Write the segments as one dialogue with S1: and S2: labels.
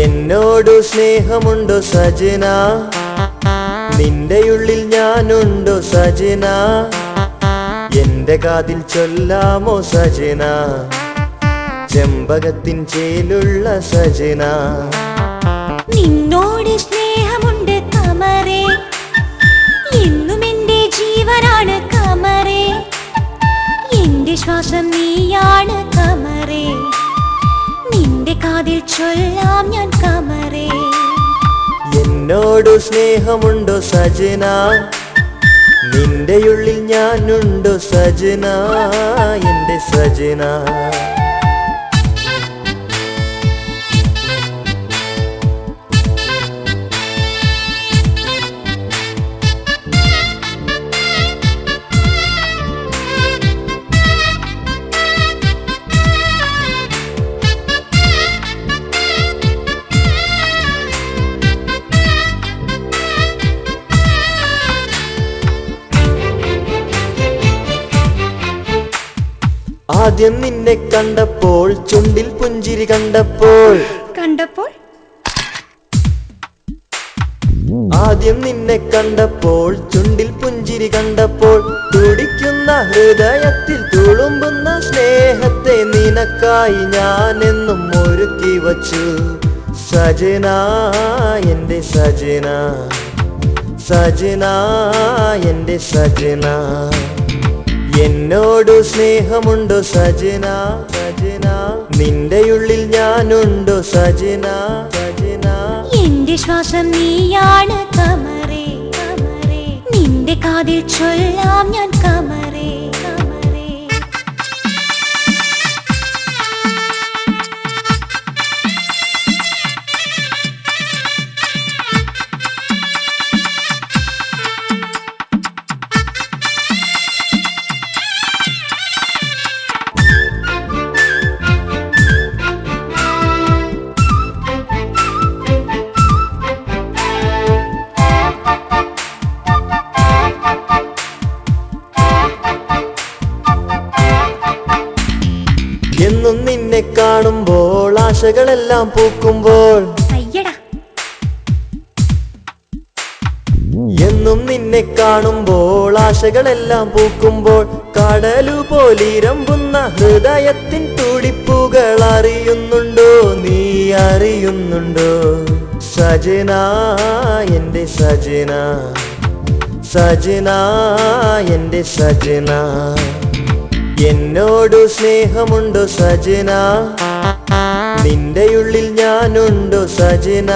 S1: എന്നോടു സ്നേഹമുണ്ടോ സജന, നിന്റെയുള്ളിൽ ഞാനുണ്ടോ സജന, എന്റെ കാതിൽ ചൊല്ലാമോ സജന, ചെമ്പകത്തിൻ ചേലുള്ള സജന.
S2: നിന്നോട് സ്നേഹമുണ്ട് കമറേ, എന്നും എന്റെ ജീവനാണ് കമറേ, എന്റെ ശ്വാസം നീയാണ് കമറേ, നിന്റെ കാതിൽ ചൊല്ലാം ഞാൻ കമറേ.
S1: എന്നോടു സ്നേഹമുണ്ടോ സജന, നിന്റെയുള്ളിൽ ഞാനുണ്ടോ സജന, എന്റെ സജന. ആദ്യം നിന്നെ കണ്ടപ്പോൾ ചുണ്ടിൽ പുഞ്ചിരി കണ്ടപ്പോൾ ആദ്യം നിന്നെ കണ്ടപ്പോൾ ചുണ്ടിൽ പുഞ്ചിരി കണ്ടപ്പോൾ തുടിക്കുന്ന ഹൃദയത്തിൽ തുളുമ്പുന്ന സ്നേഹത്തെ നിനക്കായി ഞാൻ എന്നും ഒരുക്കി വച്ചു സജന, എന്റെ സജന, സജന, എന്റെ സജന. എന്നോടു സ്നേഹമുണ്ടോ സജന, സജന, നിന്റെയുള്ളിൽ ഞാനുണ്ടോ സജന, സജന.
S2: എന്റെ ശ്വാസം നീയാണ് കമറേ, കമറേ, നിന്റെ കാതിൽ ചൊല്ലാം ഞാൻ കമറേ, കമറേ.
S1: എന്നും നിന്നെ കാണുമ്പോൾ ആശകളെല്ലാം പൂക്കുമ്പോൾ, എന്നും നിന്നെ കാണുമ്പോൾ ആശകളെല്ലാം പൂക്കുമ്പോൾ, കടലുപോലിരമ്പുന്ന ഹൃദയത്തിൻ തുടിപ്പുകൾ അറിയുന്നുണ്ടോ, നീ അറിയുന്നുണ്ടോ സജന, എന്റെ സജന, സജന, എന്റെ സജന. എന്നോടു സ്നേഹമുണ്ടോ സജന, നിന്റെയുള്ളിൽ ഞാനുണ്ടോ സജന,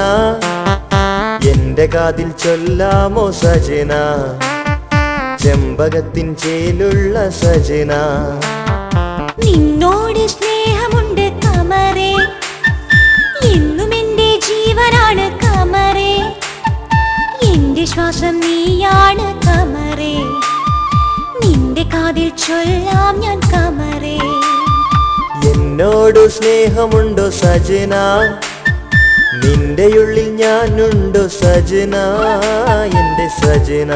S1: എന്റെ കാതിൽ ചൊല്ലാമോ സജന, ചെമ്പകത്തിൻ ചേലുള്ള സജന.
S2: നിന്നോട് സ്നേഹമുണ്ട് കമറേ, എന്നും എന്റെ ജീവനാണ് കമറേ, എന്റെ ശ്വാസം നീയാണ് കമറേ, നിന്റെ കാതിൽ ചൊല്ലാം ഞാൻ കമറേ.
S1: എന്നോടു സ്നേഹമുണ്ടോ സജന, നിന്റെയുള്ളിൽ ഞാനുണ്ടോ സജന, എന്റെ സജന.